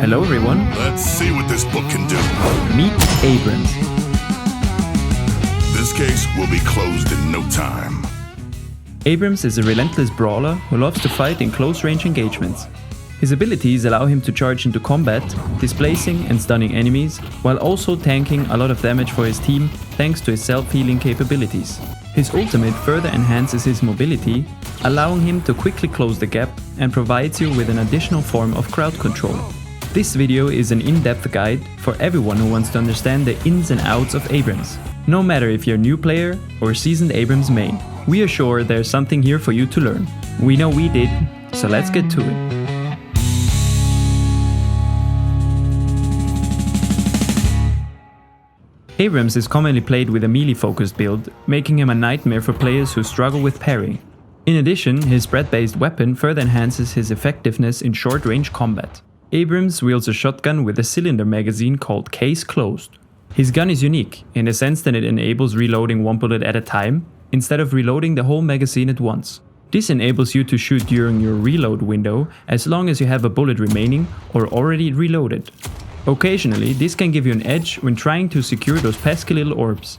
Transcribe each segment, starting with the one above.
Hello everyone. Let's see what this book can do. Meet Abrams. This case will be closed in no time. Abrams is a relentless brawler who loves to fight in close-range engagements. His abilities allow him to charge into combat, displacing and stunning enemies, while also tanking a lot of damage for his team thanks to his self-healing capabilities. His ultimate further enhances his mobility, allowing him to quickly close the gap and provides you with an additional form of crowd control. This video is an in-depth guide for everyone who wants to understand the ins and outs of Abrams. No matter if you're a new player or seasoned Abrams main, we are sure there's something here for you to learn. We know we did, so let's get to it. Abrams is commonly played with a melee-focused build, making him a nightmare for players who struggle with parrying. In addition, his spread-based weapon further enhances his effectiveness in short-range combat. Abrams wields a shotgun with a cylinder magazine called Case Closed. His gun is unique, in the sense that it enables reloading one bullet at a time, instead of reloading the whole magazine at once. This enables you to shoot during your reload window as long as you have a bullet remaining or already reloaded. Occasionally, this can give you an edge when trying to secure those pesky little orbs.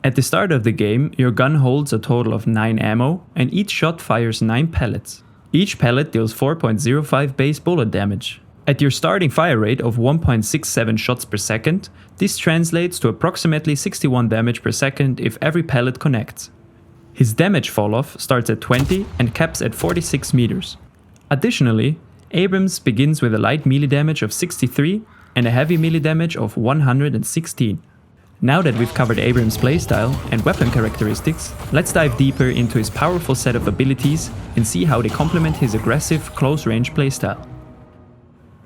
At the start of the game, your gun holds a total of 9 ammo, and each shot fires 9 pellets. Each pellet deals 4.05 base bullet damage. At your starting fire rate of 1.67 shots per second, this translates to approximately 61 damage per second if every pellet connects. His damage falloff starts at 20 and caps at 46 meters. Additionally, Abrams begins with a light melee damage of 63 and a heavy melee damage of 116. Now that we've covered Abrams' playstyle and weapon characteristics, let's dive deeper into his powerful set of abilities and see how they complement his aggressive close-range playstyle.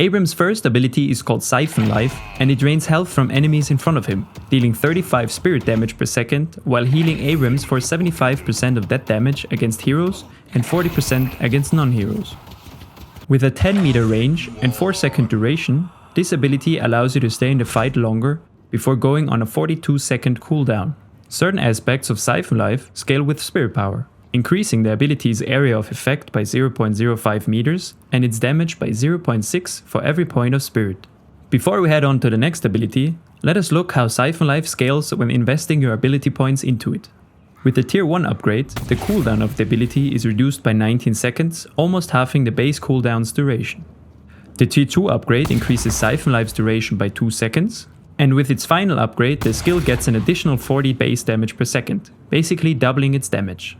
Abrams' first ability is called Siphon Life, and it drains health from enemies in front of him, dealing 35 spirit damage per second while healing Abrams for 75% of that damage against heroes and 40% against non-heroes. With a 10 meter range and 4-second duration, this ability allows you to stay in the fight longer before going on a 42-second cooldown. Certain aspects of Siphon Life scale with spirit power, increasing the ability's area of effect by 0.05 meters and its damage by 0.6 for every point of spirit. Before we head on to the next ability, let us look how Siphon Life scales when investing your ability points into it. With the tier 1 upgrade, the cooldown of the ability is reduced by 19 seconds, almost halving the base cooldown's duration. The tier 2 upgrade increases Siphon Life's duration by 2 seconds, and with its final upgrade the skill gets an additional 40 base damage per second, basically doubling its damage.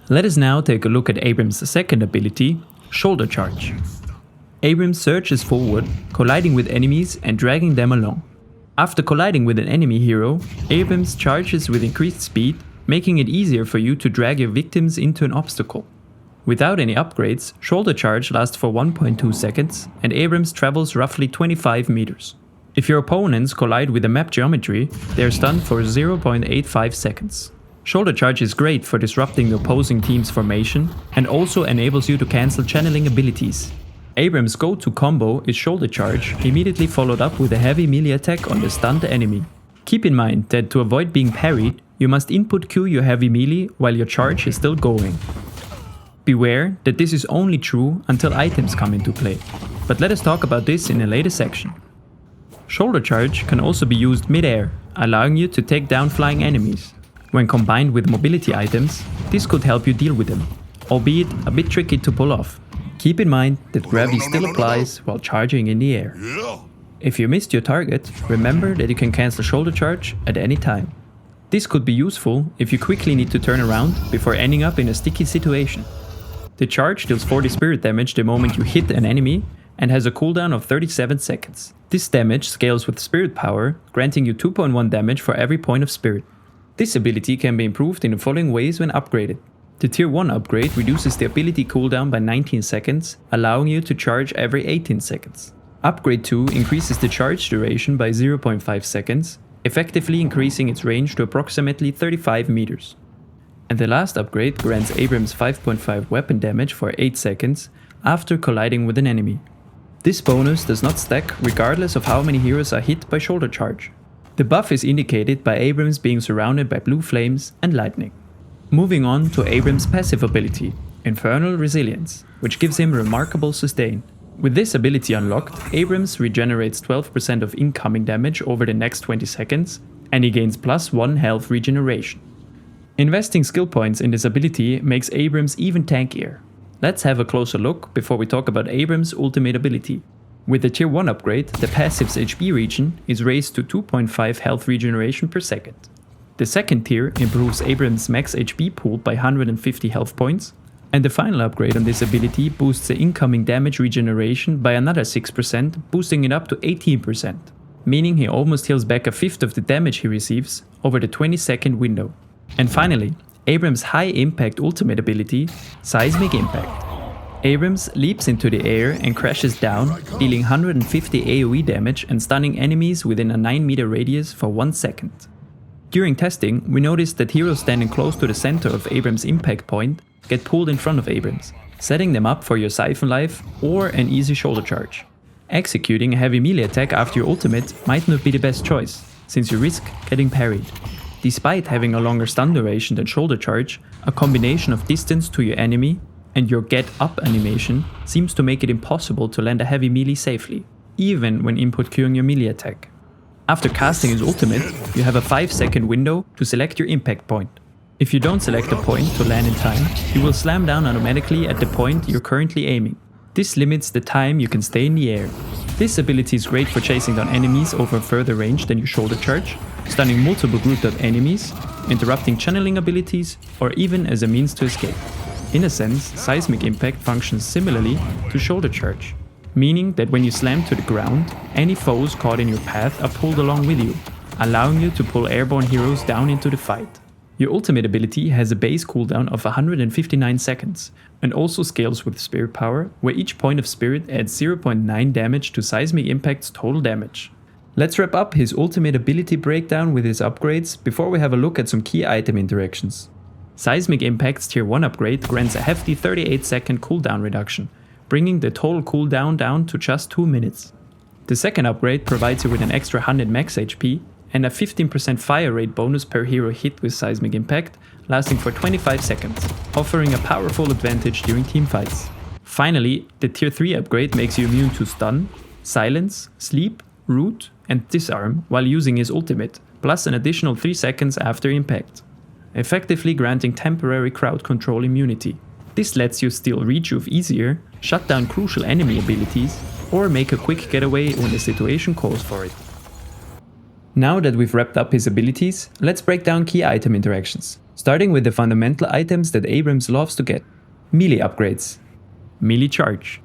Let us now take a look at Abrams' second ability, Shoulder Charge. Abrams surges forward, colliding with enemies and dragging them along. After colliding with an enemy hero, Abrams charges with increased speed, making it easier for you to drag your victims into an obstacle. Without any upgrades, Shoulder Charge lasts for 1.2 seconds, and Abrams travels roughly 25 meters. If your opponents collide with the map geometry, they are stunned for 0.85 seconds. Shoulder Charge is great for disrupting the opposing team's formation, and also enables you to cancel channeling abilities. Abrams' go-to combo is Shoulder Charge, immediately followed up with a heavy melee attack on the stunned enemy. Keep in mind that to avoid being parried, you must input Q your heavy melee while your charge is still going. Beware that this is only true until items come into play, but let us talk about this in a later section. Shoulder Charge can also be used mid-air, allowing you to take down flying enemies. When combined with mobility items, this could help you deal with them, albeit a bit tricky to pull off. Keep in mind that gravity still applies while charging in the air. If you missed your target, remember that you can cancel Shoulder Charge at any time. This could be useful if you quickly need to turn around before ending up in a sticky situation. The charge deals 40 spirit damage the moment you hit an enemy and has a cooldown of 37 seconds. This damage scales with spirit power, granting you 2.1 damage for every point of spirit. This ability can be improved in the following ways when upgraded. The tier 1 upgrade reduces the ability cooldown by 19 seconds, allowing you to charge every 18 seconds. Upgrade 2 increases the charge duration by 0.5 seconds, effectively increasing its range to approximately 35 meters. And the last upgrade grants Abrams 5.5 weapon damage for 8 seconds after colliding with an enemy. This bonus does not stack regardless of how many heroes are hit by Shoulder Charge. The buff is indicated by Abrams being surrounded by blue flames and lightning. Moving on to Abrams' passive ability, Infernal Resilience, which gives him remarkable sustain. With this ability unlocked, Abrams regenerates 12% of incoming damage over the next 20 seconds, and he gains +1 health regeneration. Investing skill points in this ability makes Abrams even tankier. Let's have a closer look before we talk about Abrams' ultimate ability. With the tier 1 upgrade, the passive's HP regen is raised to 2.5 health regeneration per second. The second tier improves Abrams' max HP pool by 150 health points, and the final upgrade on this ability boosts the incoming damage regeneration by another 6%, boosting it up to 18%, meaning he almost heals back a fifth of the damage he receives over the 20-second window. And finally, Abrams' high impact ultimate ability, Seismic Impact. Abrams leaps into the air and crashes down, dealing 150 AoE damage and stunning enemies within a 9-meter radius for 1 second. During testing, we noticed that heroes standing close to the center of Abrams' impact point get pulled in front of Abrams, setting them up for your Siphon Life or an easy shoulder charge. Executing a heavy melee attack after your ultimate might not be the best choice, since you risk getting parried. Despite having a longer stun duration than shoulder charge, a combination of distance to your enemy and your get up animation seems to make it impossible to land a heavy melee safely, even when input queuing your melee attack. After casting his ultimate, you have a 5-second window to select your impact point. If you don't select a point to land in time, you will slam down automatically at the point you're currently aiming. This limits the time you can stay in the air. This ability is great for chasing down enemies over further range than your shoulder charge, stunning multiple grouped out enemies, interrupting channeling abilities, or even as a means to escape. In a sense, Seismic Impact functions similarly to shoulder charge, meaning that when you slam to the ground, any foes caught in your path are pulled along with you, allowing you to pull airborne heroes down into the fight. Your ultimate ability has a base cooldown of 159 seconds, and also scales with Spirit Power, where each point of Spirit adds 0.9 damage to Seismic Impact's total damage. Let's wrap up his ultimate ability breakdown with his upgrades before we have a look at some key item interactions. Seismic Impact's tier 1 upgrade grants a hefty 38-second cooldown reduction, bringing the total cooldown down to just 2 minutes. The second upgrade provides you with an extra 100 max HP and a 15% fire rate bonus per hero hit with Seismic Impact, lasting for 25 seconds, offering a powerful advantage during teamfights. Finally, the tier 3 upgrade makes you immune to stun, silence, sleep, root, and disarm while using his ultimate, plus an additional 3 seconds after impact, effectively granting temporary crowd control immunity. This lets you still rejuve easier, shut down crucial enemy abilities, or make a quick getaway when the situation calls for it. Now that we've wrapped up his abilities, let's break down key item interactions, starting with the fundamental items that Abrams loves to get. Melee upgrades. Melee charge.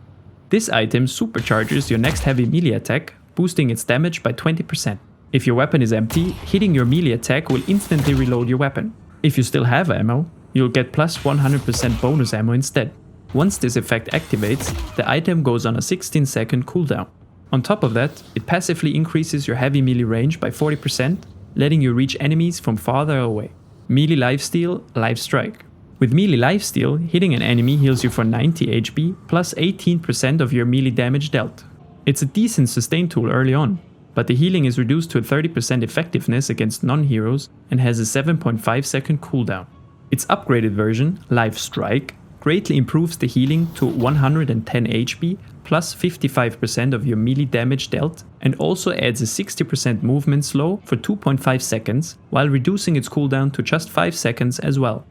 This item supercharges your next heavy melee attack, boosting its damage by 20%. If your weapon is empty, hitting your melee attack will instantly reload your weapon. If you still have ammo, you'll get plus 100% bonus ammo instead. Once this effect activates, the item goes on a 16-second cooldown. On top of that, it passively increases your heavy melee range by 40%, letting you reach enemies from farther away. Melee lifesteal, life strike. With melee lifesteal, hitting an enemy heals you for 90 HP plus 18% of your melee damage dealt. It's a decent sustain tool early on, but the healing is reduced to a 30% effectiveness against non-heroes and has a 7.5 second cooldown. Its upgraded version, Life Strike, greatly improves the healing to 110 HP plus 55% of your melee damage dealt, and also adds a 60% movement slow for 2.5 seconds, while reducing its cooldown to just 5 seconds as well.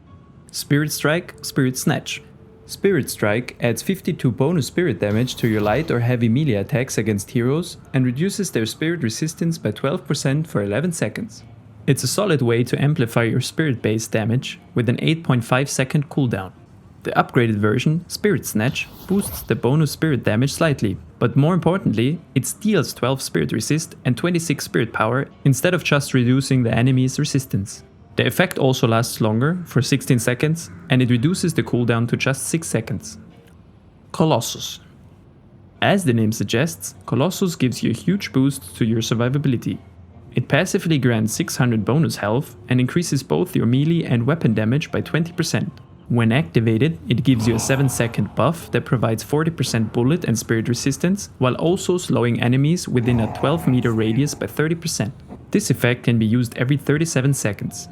Spirit Strike, Spirit Snatch. Spirit Strike adds 52 bonus spirit damage to your light or heavy melee attacks against heroes and reduces their spirit resistance by 12% for 11 seconds. It's a solid way to amplify your spirit-based damage with an 8.5 second cooldown. The upgraded version, Spirit Snatch, boosts the bonus spirit damage slightly, but more importantly, it steals 12 spirit resist and 26 spirit power instead of just reducing the enemy's resistance. The effect also lasts longer, for 16 seconds, and it reduces the cooldown to just 6 seconds. Colossus. As the name suggests, Colossus gives you a huge boost to your survivability. It passively grants 600 bonus health and increases both your melee and weapon damage by 20%. When activated, it gives you a 7-second buff that provides 40% bullet and spirit resistance, while also slowing enemies within a 12-meter radius by 30%. This effect can be used every 37 seconds.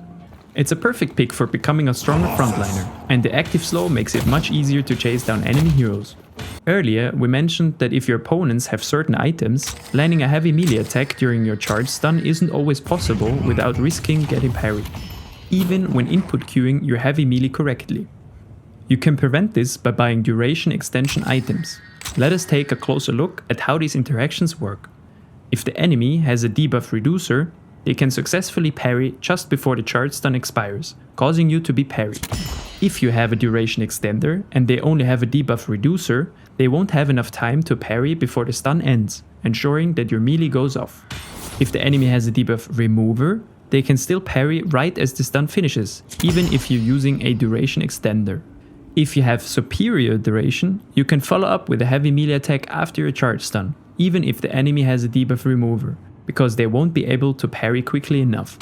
It's a perfect pick for becoming a stronger frontliner, and the active slow makes it much easier to chase down enemy heroes. Earlier, we mentioned that if your opponents have certain items, landing a heavy melee attack during your charge stun isn't always possible without risking getting parried, even when input queuing your heavy melee correctly. You can prevent this by buying duration extension items. Let us take a closer look at how these interactions work. If the enemy has a debuff reducer, they can successfully parry just before the charge stun expires, causing you to be parried. If you have a duration extender and they only have a debuff reducer, they won't have enough time to parry before the stun ends, ensuring that your melee goes off. If the enemy has a debuff remover, they can still parry right as the stun finishes, even if you're using a duration extender. If you have superior duration, you can follow up with a heavy melee attack after your charge stun, even if the enemy has a debuff remover, because they won't be able to parry quickly enough.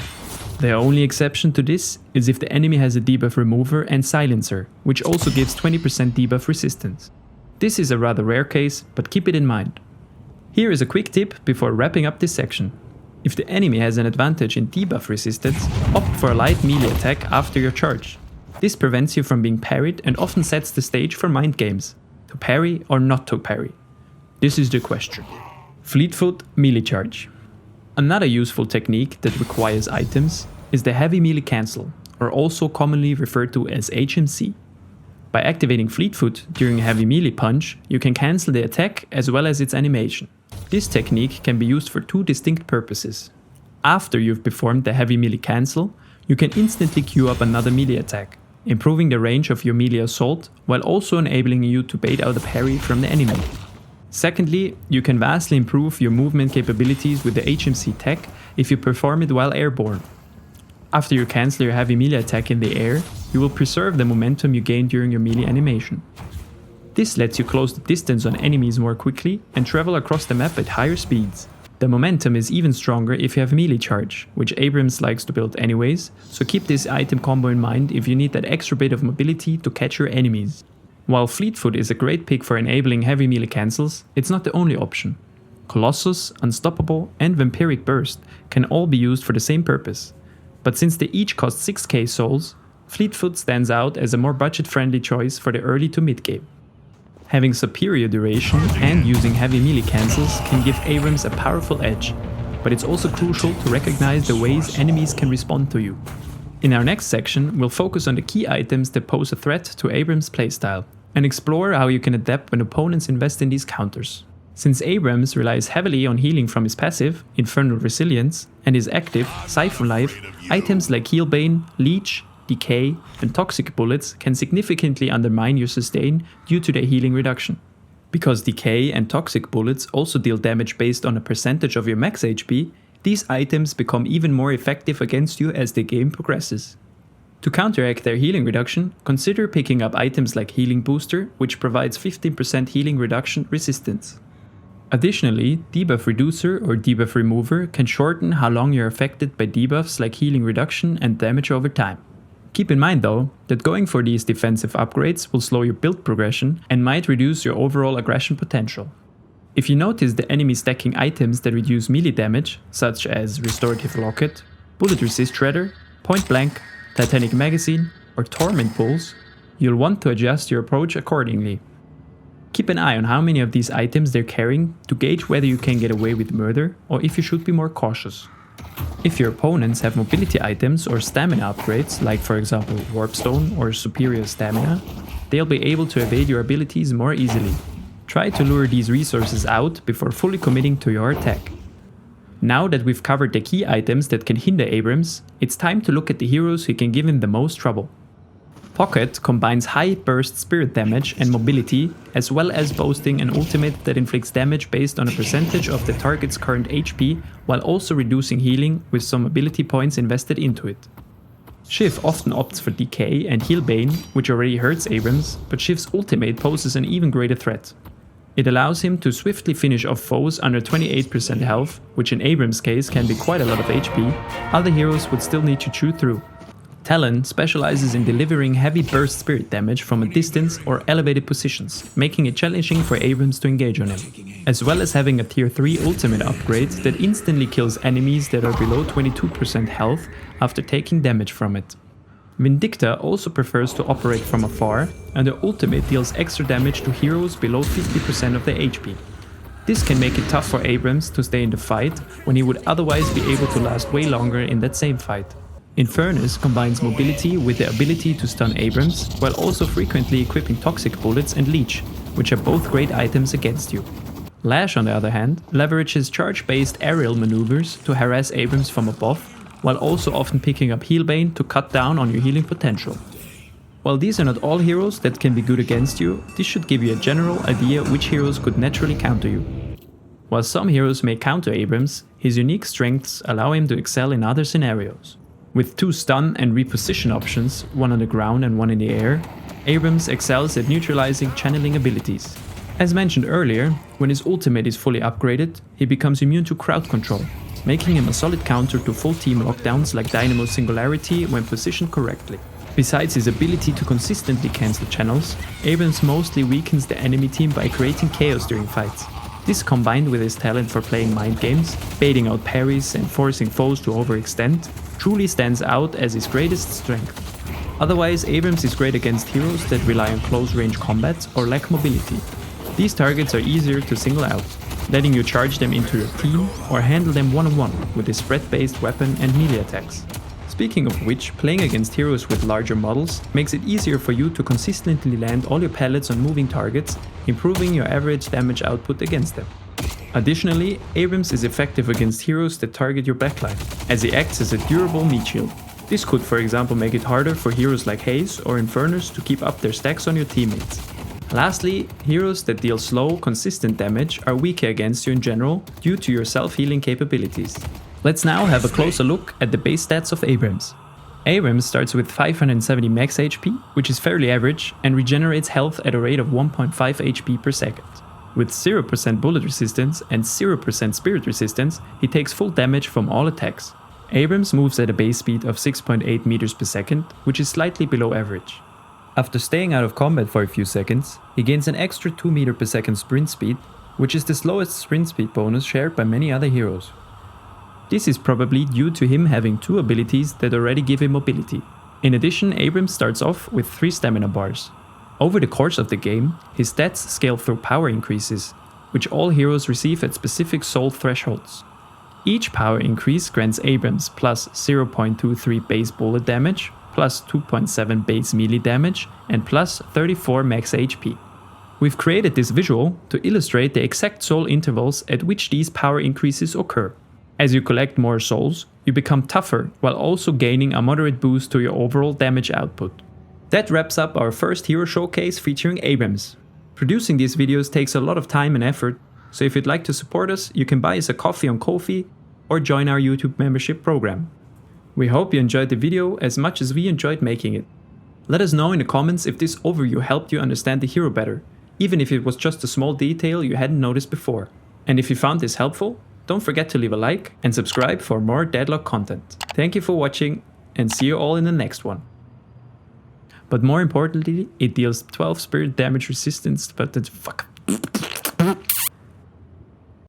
The only exception to this is if the enemy has a debuff remover and silencer, which also gives 20% debuff resistance. This is a rather rare case, but keep it in mind. Here is a quick tip before wrapping up this section. If the enemy has an advantage in debuff resistance, opt for a light melee attack after your charge. This prevents you from being parried and often sets the stage for mind games, to parry or not to parry. This is the question. Fleetfoot melee charge. Another useful technique that requires items is the heavy melee cancel, or also commonly referred to as HMC. By activating Fleetfoot during a heavy melee punch, you can cancel the attack as well as its animation. This technique can be used for two distinct purposes. After you've performed the heavy melee cancel, you can instantly queue up another melee attack, improving the range of your melee assault while also enabling you to bait out a parry from the enemy. Secondly, you can vastly improve your movement capabilities with the HMC tech if you perform it while airborne. After you cancel your heavy melee attack in the air, you will preserve the momentum you gained during your melee animation. This lets you close the distance on enemies more quickly and travel across the map at higher speeds. The momentum is even stronger if you have melee charge, which Abrams likes to build anyways, so keep this item combo in mind if you need that extra bit of mobility to catch your enemies. While Fleetfoot is a great pick for enabling heavy melee cancels, it's not the only option. Colossus, Unstoppable and Vampiric Burst can all be used for the same purpose, but since they each cost 6k souls, Fleetfoot stands out as a more budget-friendly choice for the early to mid game. Having superior duration and using heavy melee cancels can give Abrams a powerful edge, but it's also crucial to recognize the ways enemies can respond to you. In our next section, we'll focus on the key items that pose a threat to Abrams' playstyle, and explore how you can adapt when opponents invest in these counters. Since Abrams relies heavily on healing from his passive, Infernal Resilience, and his active, Siphon Life, items like Healbane, Leech, Decay, and Toxic Bullets can significantly undermine your sustain due to their healing reduction. Because Decay and Toxic Bullets also deal damage based on a percentage of your max HP, these items become even more effective against you as the game progresses. To counteract their healing reduction, consider picking up items like Healing Booster, which provides 15% healing reduction resistance. Additionally, Debuff Reducer or Debuff Remover can shorten how long you're affected by debuffs like healing reduction and damage over time. Keep in mind though, that going for these defensive upgrades will slow your build progression and might reduce your overall aggression potential. If you notice the enemy stacking items that reduce melee damage, such as Restorative Locket, Bullet Resist Shredder, Point Blank, Titanic Magazine, or Torment Pulse, you'll want to adjust your approach accordingly. Keep an eye on how many of these items they're carrying to gauge whether you can get away with murder or if you should be more cautious. If your opponents have mobility items or stamina upgrades, like for example Warpstone or Superior Stamina, they'll be able to evade your abilities more easily. Try to lure these resources out before fully committing to your attack. Now that we've covered the key items that can hinder Abrams, it's time to look at the heroes who can give him the most trouble. Pocket combines high burst spirit damage and mobility, as well as boasting an ultimate that inflicts damage based on a percentage of the target's current HP, while also reducing healing with some ability points invested into it. Shiv often opts for Decay and Healbane, which already hurts Abrams, but Shiv's ultimate poses an even greater threat. It allows him to swiftly finish off foes under 28% health, which in Abrams' case can be quite a lot of HP. Other heroes would still need to chew through. Talon specializes in delivering heavy burst spirit damage from a distance or elevated positions, making it challenging for Abrams to engage on him, as well as having a tier 3 ultimate upgrade that instantly kills enemies that are below 22% health after taking damage from it. Vindicta also prefers to operate from afar, and her ultimate deals extra damage to heroes below 50% of their HP. This can make it tough for Abrams to stay in the fight when he would otherwise be able to last way longer in that same fight. Infernus combines mobility with the ability to stun Abrams, while also frequently equipping toxic bullets and leech, which are both great items against you. Lash, on the other hand, leverages charge-based aerial maneuvers to harass Abrams from above, while also often picking up Healbane to cut down on your healing potential. While these are not all heroes that can be good against you, this should give you a general idea which heroes could naturally counter you. While some heroes may counter Abrams, his unique strengths allow him to excel in other scenarios. With 2 stun and reposition options, one on the ground and one in the air, Abrams excels at neutralizing channeling abilities. As mentioned earlier, when his ultimate is fully upgraded, he becomes immune to crowd control, making him a solid counter to full team lockdowns like Dynamo's Singularity when positioned correctly. Besides his ability to consistently cancel channels, Abrams mostly weakens the enemy team by creating chaos during fights. This, combined with his talent for playing mind games, baiting out parries and forcing foes to overextend, truly stands out as his greatest strength. Otherwise, Abrams is great against heroes that rely on close-range combat or lack mobility. These targets are easier to single out, letting you charge them into your team or handle them one-on-one with his spread-based weapon and melee attacks. Speaking of which, playing against heroes with larger models makes it easier for you to consistently land all your pellets on moving targets, improving your average damage output against them. Additionally, Abrams is effective against heroes that target your backline, as he acts as a durable meat shield. This could, for example, make it harder for heroes like Haze or Infernus to keep up their stacks on your teammates. Lastly, heroes that deal slow, consistent damage are weaker against you in general due to your self-healing capabilities. Let's now have a closer look at the base stats of Abrams. Abrams starts with 570 max HP, which is fairly average, and regenerates health at a rate of 1.5 HP per second. With 0% bullet resistance and 0% spirit resistance, he takes full damage from all attacks. Abrams moves at a base speed of 6.8 meters per second, which is slightly below average. After staying out of combat for a few seconds, he gains an extra 2 meter per second sprint speed, which is the slowest sprint speed bonus shared by many other heroes. This is probably due to him having 2 abilities that already give him mobility. In addition, Abrams starts off with 3 stamina bars. Over the course of the game, his stats scale through power increases, which all heroes receive at specific soul thresholds. Each power increase grants Abrams plus 0.23 base bullet damage, plus 2.7 base melee damage, and plus 34 max HP. We've created this visual to illustrate the exact soul intervals at which these power increases occur. As you collect more souls, you become tougher while also gaining a moderate boost to your overall damage output. That wraps up our first hero showcase featuring Abrams. Producing these videos takes a lot of time and effort, so if you'd like to support us, you can buy us a coffee on Ko-fi or join our YouTube membership program. We hope you enjoyed the video as much as we enjoyed making it. Let us know in the comments if this overview helped you understand the hero better, even if it was just a small detail you hadn't noticed before. And if you found this helpful, don't forget to leave a like and subscribe for more Deadlock content. Thank you for watching and see you all in the next one. But more importantly, it deals 12 spirit damage resistance, but fuck.